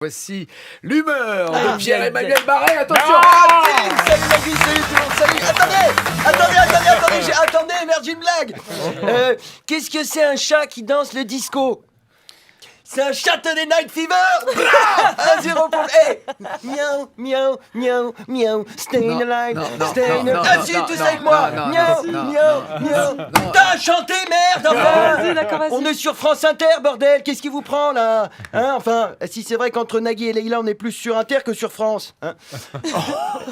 Voici l'humeur de Pierre-Emmanuel Barré. Attention. Salut Nagui, salut tout le monde, salut. Attendez, merde, j'ai une blague. Qu'est-ce que c'est un chat qui danse le disco? C'est un Saturday Night Fever. 1-0 pour... Hey, miaou, miaou, miaou, miaou. Staying alive, staying alive. Ah si, tous avec moi. Miaou, miaou, miaou. T'as chanté, merde, enfin. On est sur France Inter, bordel. Qu'est-ce qui vous prend, là? Hein, enfin, si c'est vrai qu'entre Nagui et Leïla, on est plus sur Inter que sur France. Hein.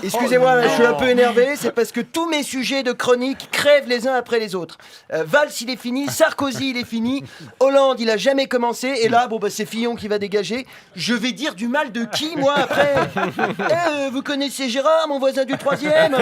Excusez-moi, je suis un peu énervé. C'est parce que tous mes sujets de chronique crèvent les uns après les autres. Valls, il est fini. Sarkozy, il est fini. Hollande, il a jamais commencé. Et là, bon, bah, c'est Fillon qui va dégager. Je vais dire du mal de qui, moi, après? Vous connaissez Gérard, mon voisin du 3e?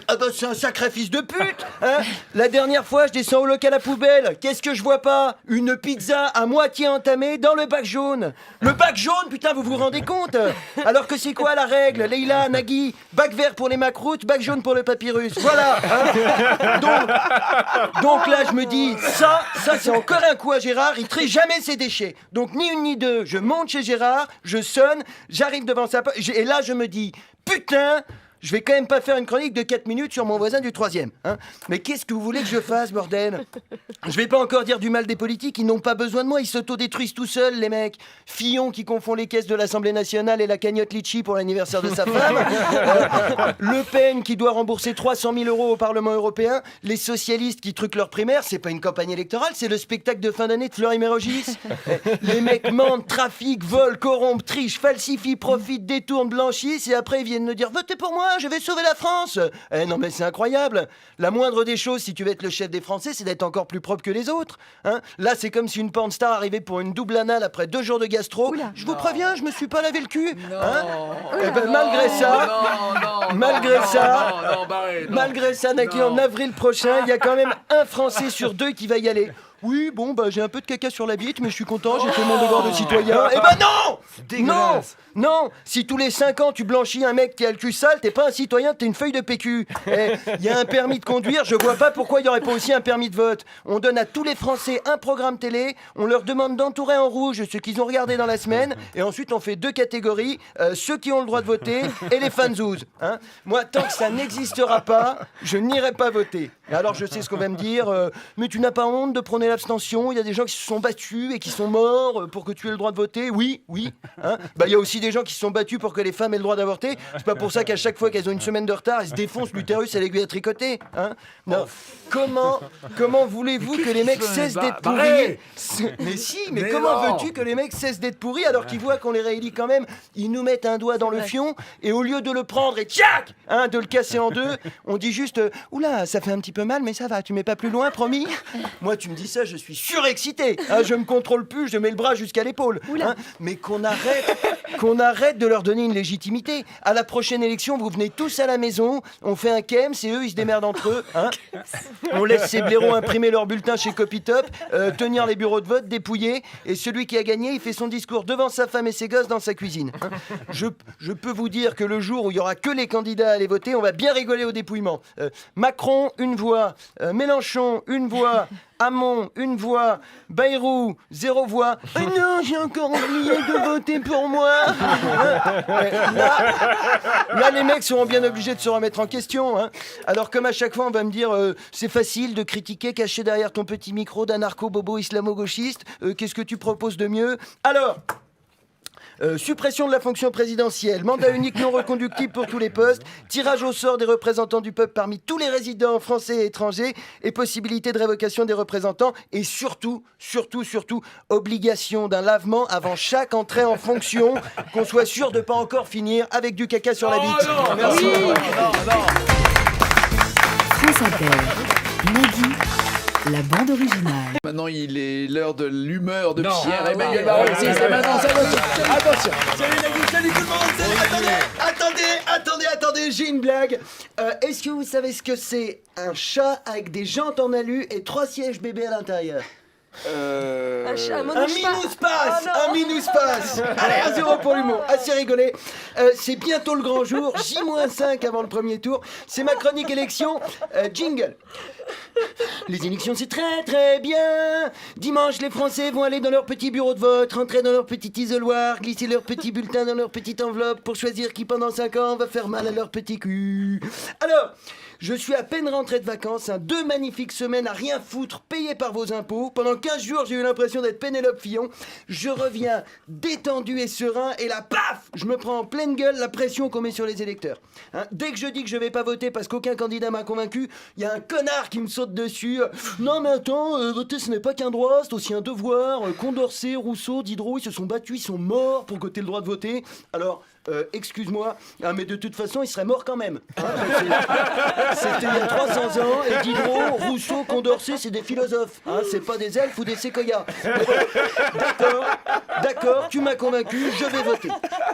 Ah bah, c'est un sacré fils de pute, hein. La dernière fois, je descends au local à poubelle. Qu'est-ce que je vois pas? Une pizza à moitié entamée dans le bac jaune. Le bac jaune, putain, vous vous rendez compte? Alors que c'est quoi la règle? Leïla, Nagui, bac vert pour les macroutes, bac jaune pour le papyrus. Voilà, hein. Donc là, je me dis, ça c'est encore un coup à Gérard. Il trie jamais ses déchets. Donc ni une ni deux, je monte chez Gérard, je sonne, j'arrive devant sa porte, et là je me dis, putain, je vais quand même pas faire une chronique de 4 minutes sur mon voisin du 3e. Hein. Mais qu'est-ce que vous voulez que je fasse, bordel? Je vais pas encore dire du mal des politiques, ils n'ont pas besoin de moi, ils s'autodétruisent tout seuls, les mecs. Fillon qui confond les caisses de l'Assemblée nationale et la cagnotte litchi pour l'anniversaire de sa femme. Le Pen qui doit rembourser 300 000 € au Parlement européen. Les socialistes qui truquent leur primaire, c'est pas une campagne électorale, c'est le spectacle de fin d'année de Fleury-Mérogis. Les mecs mentent, trafiquent, volent, corrompent, trichent, falsifient, profitent, détournent, blanchissent et après ils viennent me dire « Votez pour moi, je vais sauver la France !» Non mais c'est incroyable. La moindre des choses, si tu veux être le chef des Français, c'est d'être encore plus propre que les autres. Hein. Là, c'est comme si une porn star arrivait pour une double anale après 2 jours de gastro. Oula. Je vous préviens, je me suis pas lavé le cul. Et ben malgré ça, Nagui, en avril prochain, il y a quand même un Français sur 2 qui va y aller. Oui, bon, bah j'ai un peu de caca sur la bite, mais je suis content, j'ai fait mon devoir de citoyen. Eh ben non! Non! Si tous les 5 ans tu blanchis un mec qui a le cul sale, t'es pas un citoyen, t'es une feuille de PQ. Il y a un permis de conduire, je vois pas pourquoi il y aurait pas aussi un permis de vote. On donne à tous les Français un programme télé, on leur demande d'entourer en rouge ceux qu'ils ont regardé dans la semaine, et ensuite on fait 2 catégories, ceux qui ont le droit de voter et les fanzouzes. Hein. Moi, tant que ça n'existera pas, je n'irai pas voter. Et alors je sais ce qu'on va me dire, mais tu n'as pas honte de prôner l'abstention? Il y a des gens qui se sont battus et qui sont morts pour que tu aies le droit de voter. Oui. Hein. Bah, il y a aussi des gens qui se sont battus pour que les femmes aient le droit d'avorter. C'est pas pour ça qu'à chaque fois qu'elles ont une semaine de retard, elles se défoncent l'utérus à l'aiguille à tricoter. Hein. Non. Comment voulez-vous que les mecs cessent d'être pourris? Mais comment veux-tu que les mecs cessent d'être pourris alors qu'ils voient qu'on les réélit quand même? Ils nous mettent un doigt dans le fion et au lieu de le prendre et tchac, hein, de le casser en deux, on dit juste oula, ça fait un petit peu mal, mais ça va, tu mets pas plus loin, promis? Moi, tu me dis ça, je suis surexcité. Hein, je me contrôle plus, je mets le bras jusqu'à l'épaule. Hein, mais qu'on arrête de leur donner une légitimité. À la prochaine élection, vous venez tous à la maison, on fait un KEM, c'est eux, ils se démerdent entre eux. Hein. On laisse ces blaireaux imprimer leur bulletin chez Copytop, tenir les bureaux de vote, dépouiller, et celui qui a gagné, il fait son discours devant sa femme et ses gosses dans sa cuisine. Hein. Je peux vous dire que le jour où il y aura que les candidats à aller voter, on va bien rigoler au dépouillement. Macron, une voix. Mélenchon, une voix. Hamon, une voix. Bayrou, 0 voix. Non, j'ai encore oublié de voter pour moi. Là, les mecs seront bien obligés de se remettre en question. Hein. Alors, comme à chaque fois, on va me dire c'est facile de critiquer caché derrière ton petit micro d'anarcho-bobo islamo-gauchiste. Qu'est-ce que tu proposes de mieux? Alors, suppression de la fonction présidentielle, mandat unique non reconductible pour tous les postes, tirage au sort des représentants du peuple parmi tous les résidents français et étrangers, et possibilité de révocation des représentants, et surtout, obligation d'un lavement avant chaque entrée en fonction, qu'on soit sûr de pas encore finir avec du caca sur la bite. Merci. France Inter, Nagui, la bande originale. Maintenant, il est l'heure de l'humeur de Pierre-Emmanuel Barré. C'est maintenant, ça va. Attention. Salut Nagui, salut tout le monde. Attendez, j'ai une blague. Est-ce que vous savez ce que c'est un chat avec des jantes en alu et 3 sièges bébés à l'intérieur? Un minus-passe. Un minus-passe. Allez, 1-0 pour l'humour. Assez rigolé. C'est bientôt le grand jour. J-5 avant le premier tour. C'est ma chronique élection. Jingle. Les élections, c'est très très bien. Dimanche, les Français vont aller dans leur petit bureau de vote, rentrer dans leur petit isoloir, glisser leur petit bulletin dans leur petite enveloppe pour choisir qui pendant 5 ans va faire mal à leur petit cul. Alors, je suis à peine rentré de vacances, 2 magnifiques semaines à rien foutre, payées par vos impôts. Pendant 15 jours, j'ai eu l'impression d'être Pénélope Fillon. Je reviens détendu et serein, et là, paf, je me prends en pleine gueule la pression qu'on met sur les électeurs. Dès que je dis que je vais pas voter parce qu'aucun candidat m'a convaincu, il y a un connard qui me saute dessus. Non mais attends, voter ce n'est pas qu'un droit, c'est aussi un devoir. Condorcet, Rousseau, Diderot, ils se sont battus, ils sont morts pour que t'aies le droit de voter. Alors, excuse-moi, mais de toute façon, ils seraient morts quand même. C'était il y a 300 ans, et Diderot, Rousseau, Condorcet, c'est des philosophes. C'est pas des elfes ou des séquoias. D'accord, tu m'as convaincu, je vais voter.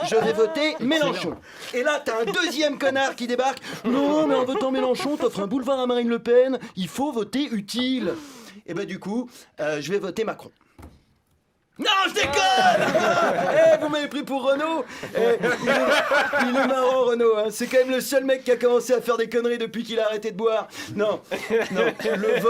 Je vais voter Mélenchon. Et là, t'as un deuxième connard qui débarque. Non, mais en votant Mélenchon, t'offres un boulevard à Marine Le Pen. Il faut voter utile. Et ben du coup, je vais voter Macron. Non, je déconne. Vous m'avez pris pour Renaud. Il est marrant, Renaud. C'est quand même le seul mec qui a commencé à faire des conneries depuis qu'il a arrêté de boire. Non. Le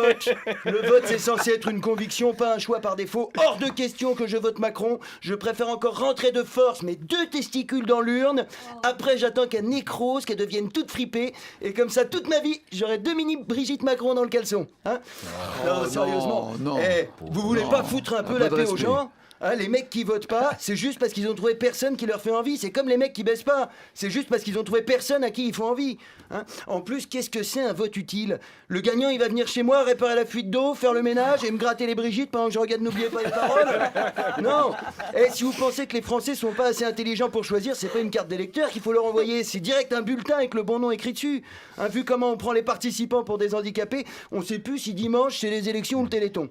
vote, c'est censé être une conviction, pas un choix par défaut. Hors de question que je vote Macron. Je préfère encore rentrer de force mes 2 testicules dans l'urne. Après, j'attends qu'elle nécrose, qu'elle devienne toute fripée. Et comme ça, toute ma vie, j'aurai 2 mini Brigitte Macron dans le caleçon. Non, sérieusement. Non. Vous voulez pas foutre un peu la paix aux gens ? Les mecs qui votent pas, c'est juste parce qu'ils ont trouvé personne qui leur fait envie. C'est comme les mecs qui baissent pas, c'est juste parce qu'ils ont trouvé personne à qui ils font envie. En plus, qu'est-ce que c'est un vote utile ? Le gagnant, il va venir chez moi réparer la fuite d'eau, faire le ménage et me gratter les Brigitte pendant que je regarde N'oubliez pas les paroles. Non. Si vous pensez que les Français sont pas assez intelligents pour choisir, c'est pas une carte d'électeur qu'il faut leur envoyer, c'est direct un bulletin avec le bon nom écrit dessus. Vu comment on prend les participants pour des handicapés, on sait plus si dimanche c'est les élections ou le Téléthon.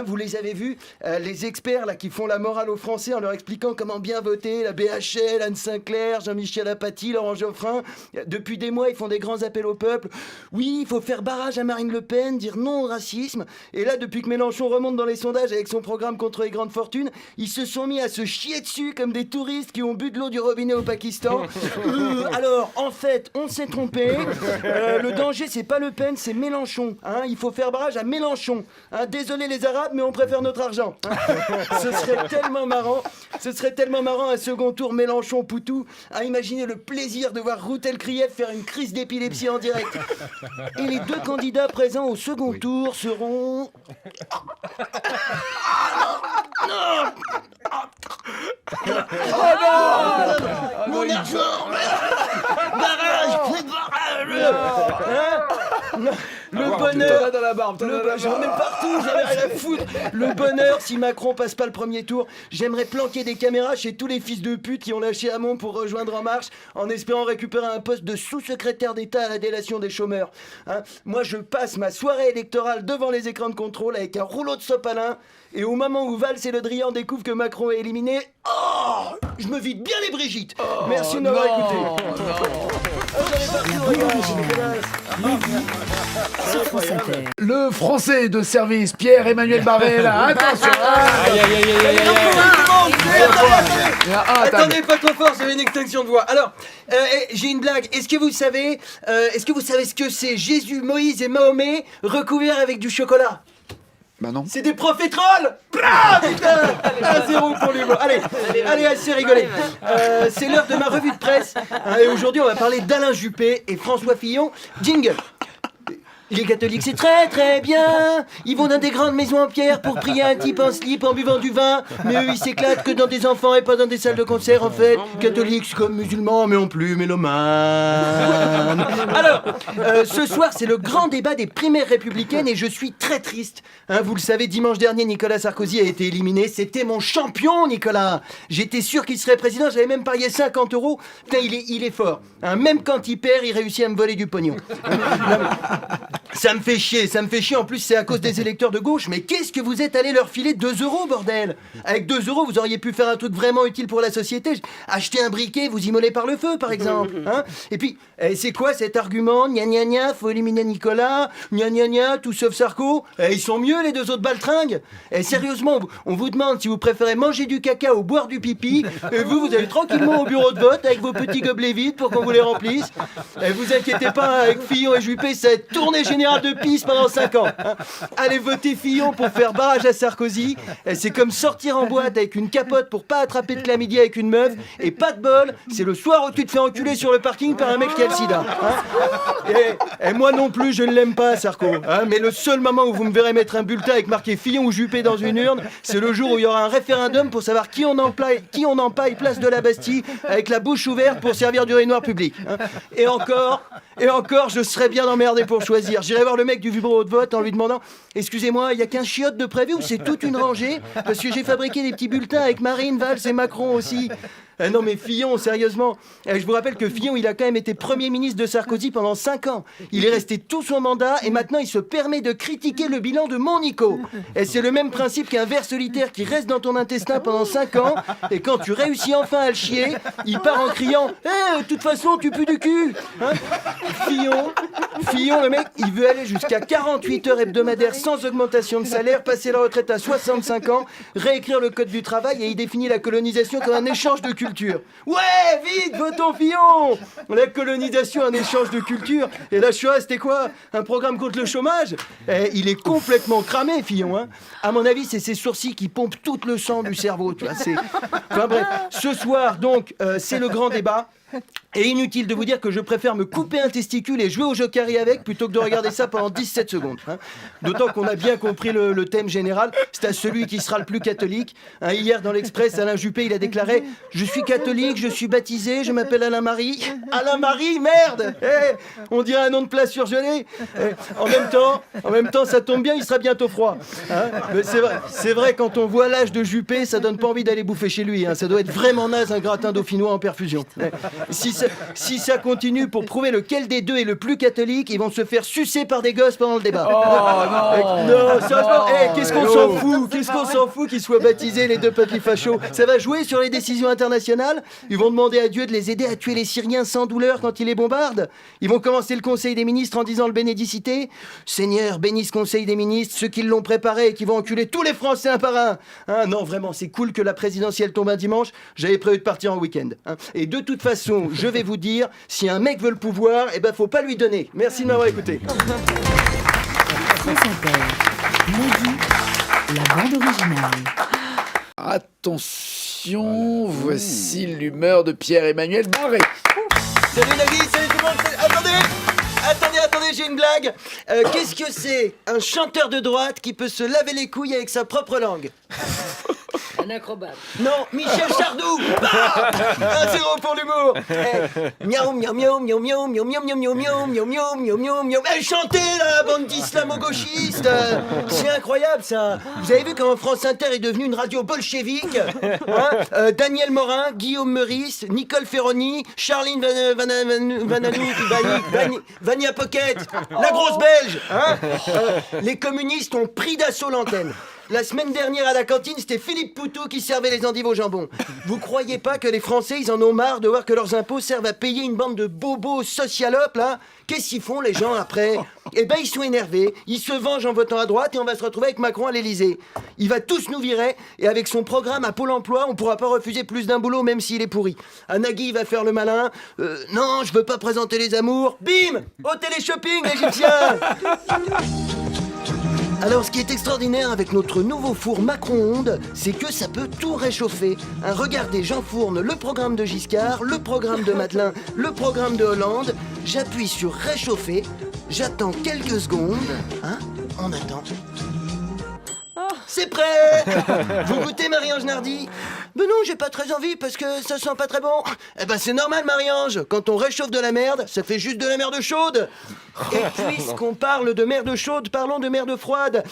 Vous les avez vus, les experts là qui font la morale aux Français en leur expliquant comment bien voter, la BHL, Anne Sinclair, Jean-Michel Apathy, Laurent Geoffrin. Depuis des mois, ils font des grands appels au peuple. Oui, il faut faire barrage à Marine Le Pen, dire non au racisme. Et là, depuis que Mélenchon remonte dans les sondages avec son programme contre les grandes fortunes, ils se sont mis à se chier dessus comme des touristes qui ont bu de l'eau du robinet au Pakistan. Alors, en fait, on s'est trompé. Le danger, c'est pas Le Pen, c'est Mélenchon. Il faut faire barrage à Mélenchon. Désolé les Arabes, mais on préfère notre argent. Ce serait tellement marrant un second tour Mélenchon-Poutou. Imaginez le plaisir de voir Routel Krief faire une crise d'épilepsie en direct. Et les 2 candidats présents au second tour seront... Mon argent. Barrage. Le bonheur dans la barbe, j'en ai partout, j'en ai rien à foutre. Le bonheur, si Macron passe pas le premier tour, j'aimerais planquer des caméras chez tous les fils de pute qui ont lâché Hamon pour rejoindre En Marche, en espérant récupérer un poste de sous-secrétaire d'État à la délation des chômeurs. Moi, je passe ma soirée électorale devant les écrans de contrôle avec un rouleau de sopalin, et au moment où Valls et Le Drian découvrent que Macron est éliminé, je me vide bien les Brigitte. Merci de m'avoir écouté. La bande originale. Sur France Inter. Le français de service, Pierre-Emmanuel Barrel. Attention. Attendez, pas trop fort, j'avais une extinction de voix. Alors, j'ai une blague. Est-ce que vous savez ce que c'est Jésus, Moïse et Mahomet recouverts avec du chocolat? Bah non. C'est des profiteroles. Putain, 1-0 pour l'humour. Allez, assez rigolé. C'est l'heure de ma revue de presse. Et aujourd'hui, on va parler d'Alain Juppé et François Fillon. Jingle. Les catholiques, c'est très très bien. Ils vont dans des grandes maisons en pierre pour prier un type en slip en buvant du vin. Mais eux, ils s'éclatent que dans des enfants et pas dans des salles de concert, en fait. Catholiques, c'est comme musulmans, mais en plus mélomanes. Alors, ce soir, c'est le grand débat des primaires républicaines et je suis très triste. Vous le savez, dimanche dernier, Nicolas Sarkozy a été éliminé. C'était mon champion, Nicolas. J'étais sûr qu'il serait président. J'avais même parié 50 €. Putain, il est fort. Même quand il perd, il réussit à me voler du pognon. Ça me fait chier, en plus c'est à cause des électeurs de gauche, mais qu'est-ce que vous êtes allé leur filer 2 €, bordel? Avec 2 € vous auriez pu faire un truc vraiment utile pour la société, acheter un briquet, vous immoler par le feu par exemple, hein? Et puis, c'est quoi cet argument? Gna gna gna, faut éliminer Nicolas, gna gna gna, tout sauf Sarko, ils sont mieux les 2 autres baltringues? Sérieusement, on vous demande si vous préférez manger du caca ou boire du pipi, et vous allez tranquillement au bureau de vote avec vos petits gobelets vides pour qu'on vous les remplisse. Vous inquiétez pas, avec Fillon et Juppé, ça va être tournée générale de pisse pendant 5 ans. Hein. Allez voter Fillon pour faire barrage à Sarkozy. C'est comme sortir en boîte avec une capote pour pas attraper de chlamydia avec une meuf. Et pas de bol, c'est le soir où tu te fais enculer sur le parking par un mec qui a le sida. Hein. Et moi non plus, je ne l'aime pas, Sarko. Hein. Mais le seul moment où vous me verrez mettre un bulletin avec marqué Fillon ou Juppé dans une urne, c'est le jour où il y aura un référendum pour savoir qui on empaille place de la Bastille avec la bouche ouverte pour servir d'urinoir public. Hein. Et encore, je serais bien emmerdé pour choisir. J'irai voir le mec du bureau de vote en lui demandant « Excusez-moi, il y a 15 chiottes de prévu ou c'est toute une rangée? Parce que j'ai fabriqué des petits bulletins avec Marine, Valls et Macron aussi. » Non mais Fillon, sérieusement, je vous rappelle que Fillon, il a quand même été Premier ministre de Sarkozy pendant 5 ans. Il est resté tout son mandat et maintenant il se permet de critiquer le bilan de mon Nico. Et c'est le même principe qu'un ver solitaire qui reste dans ton intestin pendant 5 ans et quand tu réussis enfin à le chier, il part en criant « de toute façon, tu pues du cul hein !» Fillon, le mec, il veut aller jusqu'à 48 heures hebdomadaires sans augmentation de salaire, passer la retraite à 65 ans, réécrire le code du travail et il définit la colonisation comme un échange de culture. Ouais, vite, votons Fillon! La colonisation, un échange de culture. Et la Shoah, c'était quoi? Un programme contre le chômage? Il est complètement cramé, Fillon. Hein. À mon avis, c'est ses sourcils qui pompent tout le sang du cerveau. Tu vois, enfin bref, ce soir, donc, c'est le grand débat. Et inutile de vous dire que je préfère me couper un testicule et jouer au Jokari avec plutôt que de regarder ça pendant 17 secondes. Hein. D'autant qu'on a bien compris le thème général, c'est à celui qui sera le plus catholique. Hein, hier dans l'Express, Alain Juppé, il a déclaré « Je suis catholique, je suis baptisé, je m'appelle Alain-Marie. » Alain-Marie, merde on dirait un nom de plat surgelé. En même temps, ça tombe bien, il sera bientôt froid. Hein. Mais c'est vrai, quand on voit l'âge de Juppé, ça donne pas envie d'aller bouffer chez lui. Hein. Ça doit être vraiment naze un gratin dauphinois en perfusion. Si ça continue pour prouver lequel des deux est le plus catholique, ils vont se faire sucer par des gosses pendant le débat. Non, sérieusement, qu'est-ce qu'on s'en fout? Qu'est-ce qu'on s'en fout qu'ils soient baptisés les deux papis fachos? Ça va jouer sur les décisions internationales? Ils vont demander à Dieu de les aider à tuer les Syriens sans douleur quand il les bombarde? Ils vont commencer le conseil des ministres en disant le bénédicité? Seigneur, bénis ce conseil des ministres, ceux qui l'ont préparé et qui vont enculer tous les Français un par un. Hein, non, vraiment, c'est cool que la présidentielle tombe un dimanche. J'avais prévu de partir en week-end. Hein. Et de toute façon, je vais vous dire, si un mec veut le pouvoir, faut pas lui donner. Merci de m'avoir écouté. France Inter. Nagui, la bande originale. Attention, voici l'humeur de Pierre-Emmanuel Barré. Salut Nagui, salut tout le monde. Attendez, j'ai une blague. Qu'est-ce que c'est un chanteur de droite qui peut se laver les couilles avec sa propre langue? Un acrobate. Non, Michel Sardou. 1-0 pour l'humour. Miaou, miaou, miaou, miaou, miaou, miaou, miaou, miaou, miaou, miaou, miaou, miaou, miaou, miaou. Chantez là, bande d'islamo-gauchistes. C'est incroyable ça. Vous avez vu comment France Inter est devenue une radio bolchevique hein. Daniel Morin, Guillaume Meurice, Nicole Ferroni, Charline Vananou, Vania Pocket, la grosse belge hein. Les communistes ont pris d'assaut l'antenne. La semaine dernière à la cantine, c'était Philippe Poutou qui servait les endives au jambon. Vous croyez pas que les Français, ils en ont marre de voir que leurs impôts servent à payer une bande de bobos socialopes, là? Qu'est-ce qu'ils font, les gens, après? Ils sont énervés, ils se vengent en votant à droite et on va se retrouver avec Macron à l'Élysée. Il va tous nous virer et avec son programme à Pôle emploi, on pourra pas refuser plus d'un boulot même s'il est pourri. Nagui, il va faire le malin. Non, je veux pas présenter les amours. Bim! Au télé-shopping, l'Égyptien! Alors, ce qui est extraordinaire avec notre nouveau four Macron-ondes, c'est que ça peut tout réchauffer. Hein, regardez, j'enfourne le programme de Giscard, le programme de Madelin, le programme de Hollande. J'appuie sur réchauffer, j'attends quelques secondes. Hein, on attend. C'est prêt! Vous goûtez, Marie-Ange Nardi? Ben non, j'ai pas très envie parce que ça sent pas très bon. Eh ben c'est normal, Marie-Ange. Quand on réchauffe de la merde, ça fait juste de la merde chaude. Et puisqu'on parle de merde chaude, parlons de merde froide.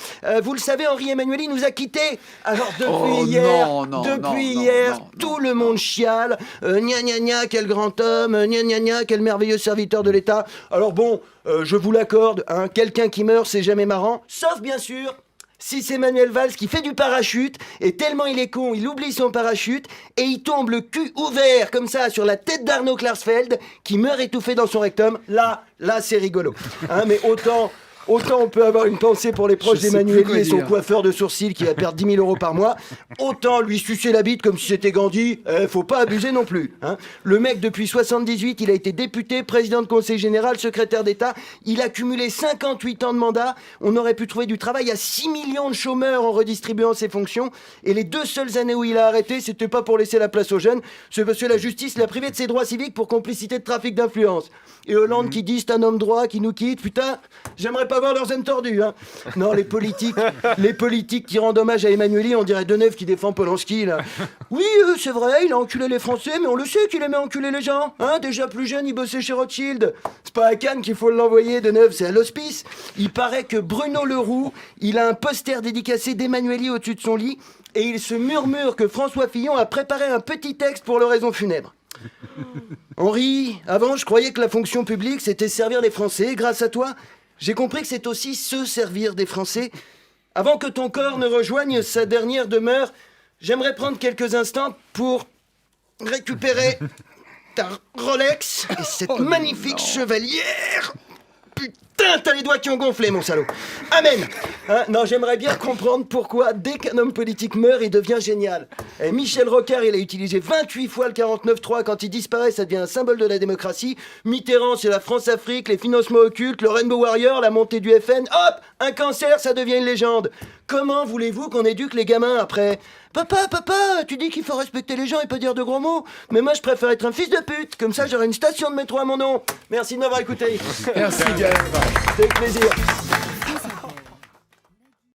Vous le savez, Henri Emmanuelli nous a quittés. Alors depuis hier, tout le monde chiale. Gna gna gna, quel grand homme. Gna gna gna, quel merveilleux serviteur de l'État. Alors bon, je vous l'accorde, hein, quelqu'un qui meurt, c'est jamais marrant. Sauf bien sûr... si c'est Manuel Valls qui fait du parachute, et tellement il est con, il oublie son parachute, et il tombe le cul ouvert, comme ça, sur la tête d'Arnaud Klarsfeld, qui meurt étouffé dans son rectum. Là, c'est rigolo. Hein, mais autant on peut avoir une pensée pour les proches d'Emmanuelli et son coiffeur de sourcils qui va perdre 10 000 € par mois, autant lui sucer la bite comme si c'était Gandhi, faut pas abuser non plus. Hein. Le mec, depuis 78, il a été député, président de conseil général, secrétaire d'État, il a cumulé 58 ans de mandat, on aurait pu trouver du travail à 6 millions de chômeurs en redistribuant ses fonctions, et les 2 seules années où il a arrêté, c'était pas pour laisser la place aux jeunes, c'est parce que la justice l'a privé de ses droits civiques pour complicité de trafic d'influence. Et Hollande qui dit c'est un homme droit qui nous quitte, putain, j'aimerais pas voir leurs aimes tordus, hein. Non, les politiques qui rendent hommage à Emmanuelli, on dirait Deneuve qui défend Polanski, là. Oui, c'est vrai, il a enculé les Français, mais on le sait qu'il aimait enculer les gens, hein. Déjà plus jeune, il bossait chez Rothschild. C'est pas à Cannes qu'il faut l'envoyer, Deneuve, c'est à l'hospice. Il paraît que Bruno Leroux, il a un poster dédicacé d'Emmanuelli au-dessus de son lit, et il se murmure que François Fillon a préparé un petit texte pour l'oraison funèbre. Henri, avant je croyais que la fonction publique c'était servir les Français. Grâce à toi, j'ai compris que c'est aussi se servir des Français. Avant que ton corps ne rejoigne sa dernière demeure, j'aimerais prendre quelques instants pour récupérer ta Rolex et cette magnifique chevalière. Putain, t'as les doigts qui ont gonflé, mon salaud. Amen. Hein, non, j'aimerais bien comprendre pourquoi, dès qu'un homme politique meurt, il devient génial. Et Michel Rocard, il a utilisé 28 fois le 49.3. Quand il disparaît, ça devient un symbole de la démocratie. Mitterrand, c'est la France-Afrique, les financements occultes, le Rainbow Warrior, la montée du FN. Hop, un cancer, ça devient une légende. Comment voulez-vous qu'on éduque les gamins après ? Papa, tu dis qu'il faut respecter les gens et pas dire de gros mots. Mais moi, je préfère être un fils de pute. Comme ça, j'aurai une station de métro à mon nom. Merci de m'avoir écouté. Merci, Gaël. Avec plaisir.